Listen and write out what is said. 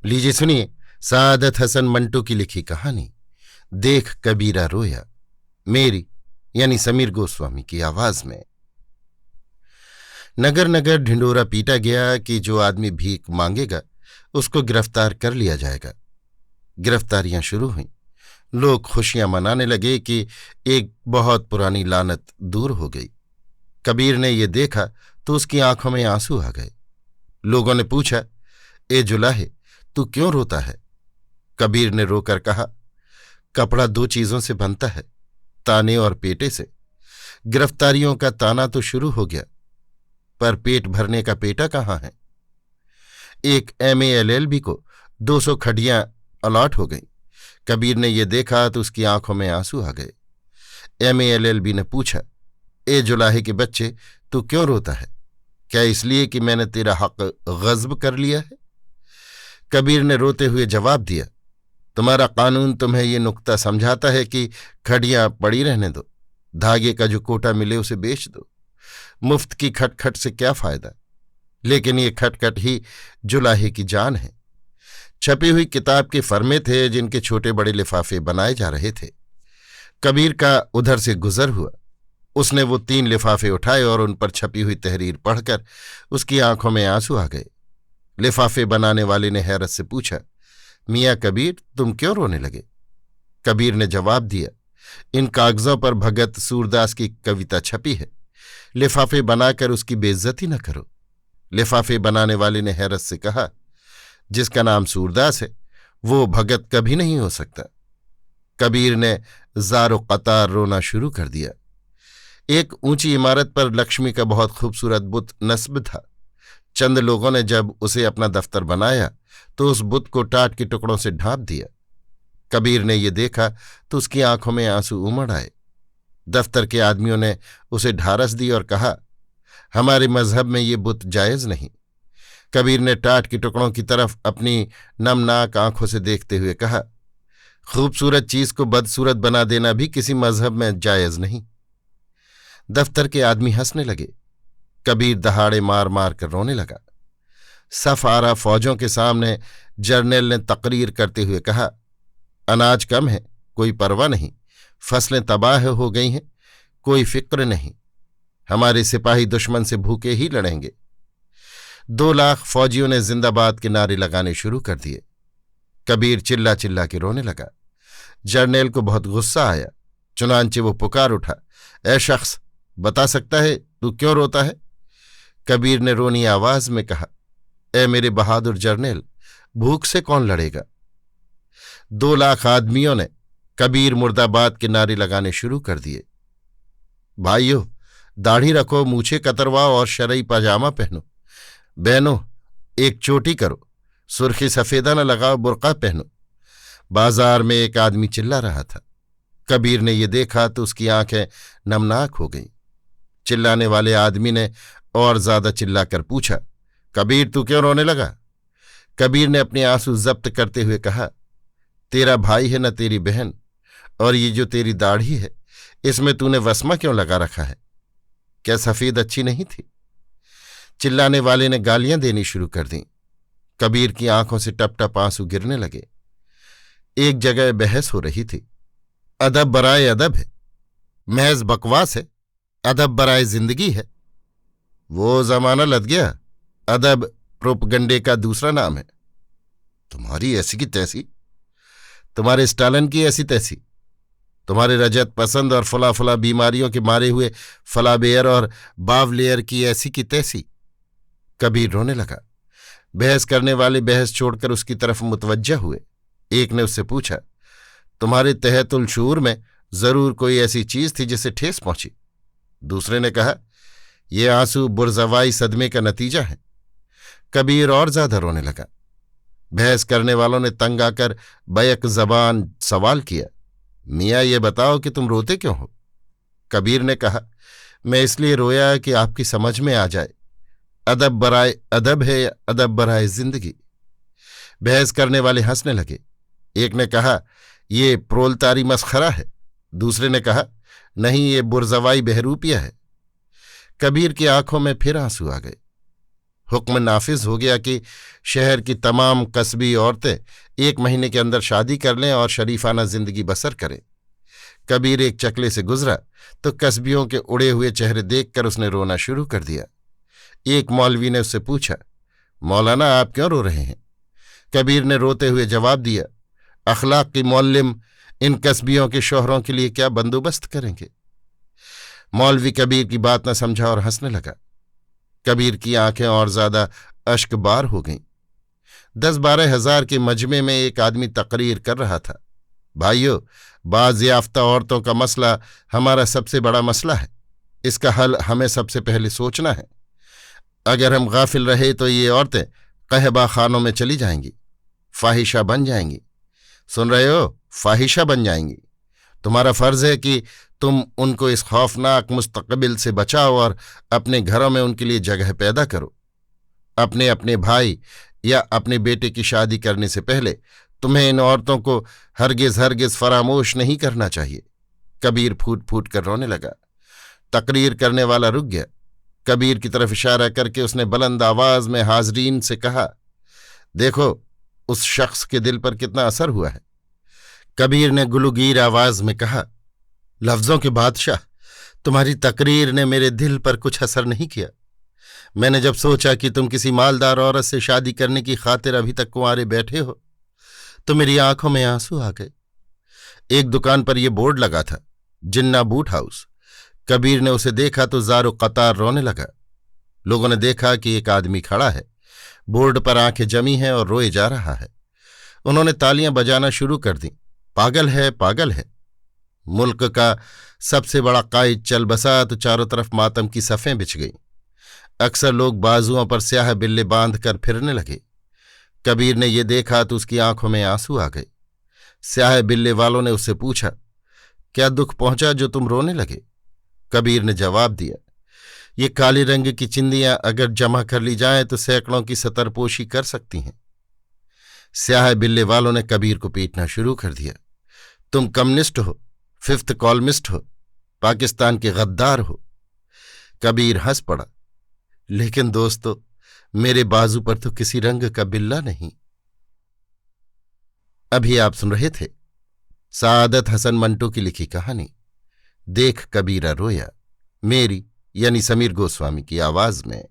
लीजिए सुनिए सादत हसन मंटो की लिखी कहानी देख कबीरा रोया, मेरी यानी समीर गोस्वामी की आवाज में। नगर नगर ढिंडोरा पीटा गया कि जो आदमी भीख मांगेगा उसको गिरफ्तार कर लिया जाएगा। गिरफ्तारियां शुरू हुईं। लोग खुशियां मनाने लगे कि एक बहुत पुरानी लानत दूर हो गई। कबीर ने ये देखा तो उसकी आंखों में आंसू आ गए। लोगों ने पूछा, ए जुलाहे, तू क्यों रोता है? कबीर ने रोकर कहा, कपड़ा दो चीजों से बनता है, ताने और पेटे से। गिरफ्तारियों का ताना तो शुरू हो गया, पर पेट भरने का पेटा कहाँ है? एक MA LLB को 200 खडियां अलॉट हो गईं। कबीर ने यह देखा तो उसकी आंखों में आंसू आ गए। MA LLB ने पूछा, ए जुलाहे के बच्चे, तू क्यों रोता है? क्या इसलिए कि मैंने तेरा हक गज्ब कर लिया है? कबीर ने रोते हुए जवाब दिया, तुम्हारा कानून तुम्हें ये नुक्ता समझाता है कि खड़ियां पड़ी रहने दो, धागे का जो कोटा मिले उसे बेच दो। मुफ्त की खटखट से क्या फायदा? लेकिन ये खटखट ही जुलाहे की जान है। छपी हुई किताब के फर्मे थे जिनके छोटे बड़े लिफाफे बनाए जा रहे थे। कबीर का उधर से गुजर हुआ। उसने वो 3 लिफाफे उठाए और उन पर छपी हुई तहरीर पढ़कर उसकी आंखों में आंसू आ गए। लिफाफे बनाने वाले ने हैरत से पूछा, मियाँ कबीर, तुम क्यों रोने लगे? कबीर ने जवाब दिया, इन कागजों पर भगत सूरदास की कविता छपी है, लिफाफे बनाकर उसकी बेइज्जती न करो। लिफाफे बनाने वाले ने हैरत से कहा, जिसका नाम सूरदास है वो भगत कभी नहीं हो सकता। कबीर ने ज़ारो कतार रोना शुरू कर दिया। एक ऊंची इमारत पर लक्ष्मी का बहुत खूबसूरत बुत नस्ब था। चंद लोगों ने जब उसे अपना दफ्तर बनाया तो उस बुत को टाट के टुकड़ों से ढांप दिया। कबीर ने ये देखा तो उसकी आंखों में आंसू उमड़ आए। दफ्तर के आदमियों ने उसे ढारस दी और कहा, हमारे मजहब में ये बुत जायज नहीं। कबीर ने टाट के टुकड़ों की तरफ अपनी नमनाक आंखों से देखते हुए कहा, खूबसूरत चीज को बदसूरत बना देना भी किसी मजहब में जायज नहीं। दफ्तर के आदमी हंसने लगे। कबीर दहाड़े मार मार कर रोने लगा। सफ आरा फौजों के सामने जर्नैल ने तकरीर करते हुए कहा, अनाज कम है, कोई परवाह नहीं, फसलें तबाह हो गई हैं, कोई फिक्र नहीं, हमारे सिपाही दुश्मन से भूखे ही लड़ेंगे। 2 लाख फौजियों ने जिंदाबाद के नारे लगाने शुरू कर दिए। कबीर चिल्ला चिल्ला के रोने लगा। जर्नैल को बहुत गुस्सा आया, चुनांचे वो पुकार उठा, ए शख्स, बता सकता है तू क्यों रोता है? कबीर ने रोनी आवाज में कहा, ए मेरे बहादुर जर्नैल, भूख से कौन लड़ेगा? 2 लाख आदमियों ने कबीर मुर्दाबाद के नारे लगाने शुरू कर दिए। भाइयों, दाढ़ी रखो, मूछें कतरवाओ और शरई पजामा पहनो। बहनों, एक चोटी करो, सुर्खी सफेदा न लगाओ, बुर्का पहनो। बाजार में एक आदमी चिल्ला रहा था। कबीर ने ये देखा तो उसकी आंखें नमनाक हो गईं। चिल्लाने वाले आदमी ने और ज्यादा चिल्लाकर पूछा, कबीर, तू क्यों रोने लगा? कबीर ने अपने आंसू जब्त करते हुए कहा, तेरा भाई है न तेरी बहन, और ये जो तेरी दाढ़ी है इसमें तूने वस्मा क्यों लगा रखा है? क्या सफेद अच्छी नहीं थी? चिल्लाने वाले ने गालियां देनी शुरू कर दी। कबीर की आंखों से टप टप आंसू गिरने लगे। एक जगह बहस हो रही थी। अदब बराए अदब है, महज बकवास है, अदब बराए जिंदगी है। वो जमाना लद गया, अदब प्रोपगंडे का दूसरा नाम है। तुम्हारी ऐसी की तैसी, तुम्हारे स्टालिन की ऐसी तैसी, तुम्हारे रजत पसंद और फला फला बीमारियों के मारे हुए फलाबेयर और बावलेयर की ऐसी की तैसी। कबीर रोने लगा। बहस करने वाले बहस छोड़कर उसकी तरफ मुतवज्जा हुए। एक ने उससे पूछा, तुम्हारे तहतुल शूर में जरूर कोई ऐसी चीज थी जिसे ठेस पहुंची? दूसरे ने कहा, ये आंसू बुरजवाई सदमे का नतीजा है। कबीर और ज्यादा रोने लगा। बहस करने वालों ने तंग आकर बैक जबान सवाल किया, मियाँ ये बताओ कि तुम रोते क्यों हो? कबीर ने कहा, मैं इसलिए रोया कि आपकी समझ में आ जाए, अदब बराए अदब है, अदब बराए जिंदगी। बहस करने वाले हंसने लगे। एक ने कहा, ये प्रोलतारी मसखरा है। दूसरे ने कहा, नहीं, ये बुरजवाई बहरूपिया है। कबीर की आंखों में फिर आंसू आ गए। हुक्म नाफिज हो गया कि शहर की तमाम कस्बी औरतें 1 महीने के अंदर शादी कर लें और शरीफाना जिंदगी बसर करें। कबीर एक चकले से गुजरा तो कस्बियों के उड़े हुए चेहरे देखकर उसने रोना शुरू कर दिया। एक मौलवी ने उससे पूछा, मौलाना आप क्यों रो रहे हैं? कबीर ने रोते हुए जवाब दिया, अखलाक की मौल्लिम इन कस्बियों के शोहरों के लिए क्या बंदोबस्त करेंगे? मौलवी कबीर की बात न समझा और हंसने लगा। कबीर की आंखें और ज्यादा अश्कबार हो गईं। 10-12 हजार के मजमे में एक आदमी तकरीर कर रहा था, भाइयों, बाज़याफ्ता औरतों का मसला हमारा सबसे बड़ा मसला है। इसका हल हमें सबसे पहले सोचना है। अगर हम गाफिल रहे तो ये औरतें कहबा खानों में चली जाएंगी, फाहिशा बन जाएंगी। सुन रहे हो? फाहिशा बन जाएंगी। तुम्हारा फर्ज है कि तुम उनको इस खौफनाक मुस्तकबिल से बचाओ और अपने घरों में उनके लिए जगह पैदा करो। अपने अपने भाई या अपने बेटे की शादी करने से पहले तुम्हें इन औरतों को हरगिज हरगिज फरामोश नहीं करना चाहिए। कबीर फूट फूट कर रोने लगा। तकरीर करने वाला रुक गया। कबीर की तरफ इशारा करके उसने बुलंद आवाज में हाजरीन से कहा, देखो उस शख्स के दिल पर कितना असर हुआ है। कबीर ने गुलूगीर आवाज में कहा, लफ्जों के बादशाह, तुम्हारी तकरीर ने मेरे दिल पर कुछ असर नहीं किया। मैंने जब सोचा कि तुम किसी मालदार औरत से शादी करने की खातिर अभी तक कुंवारे बैठे हो तो मेरी आंखों में आंसू आ गए। एक दुकान पर यह बोर्ड लगा था, जिन्ना बूट हाउस। कबीर ने उसे देखा तो ज़ारो कतार रोने लगा। लोगों ने देखा कि एक आदमी खड़ा है, बोर्ड पर आंखें जमी हैं और रोए जा रहा है। उन्होंने तालियां बजाना शुरू कर दी। पागल है, पागल है। मुल्क का सबसे बड़ा कायद चल बसा तो चारों तरफ मातम की सफ़ें बिछ गईं। अक्सर लोग बाजुओं पर स्याह बिल्ले बांध कर फिरने लगे। कबीर ने यह देखा तो उसकी आंखों में आंसू आ गए। स्याह बिल्ले वालों ने उससे पूछा, क्या दुख पहुंचा जो तुम रोने लगे? कबीर ने जवाब दिया, ये काले रंग की चिंदियां अगर जमा कर ली जाएं तो सैकड़ों की सतरपोशी कर सकती हैं। स्याह बिल्ले वालों ने कबीर को पीटना शुरू कर दिया। तुम कम्युनिस्ट हो, 5th कॉलमिस्ट हो, पाकिस्तान के गद्दार हो। कबीर हंस पड़ा, लेकिन दोस्तों, मेरे बाजू पर तो किसी रंग का बिल्ला नहीं। अभी आप सुन रहे थे सादत हसन मंटो की लिखी कहानी देख कबीरा रोया, मेरी यानी समीर गोस्वामी की आवाज में।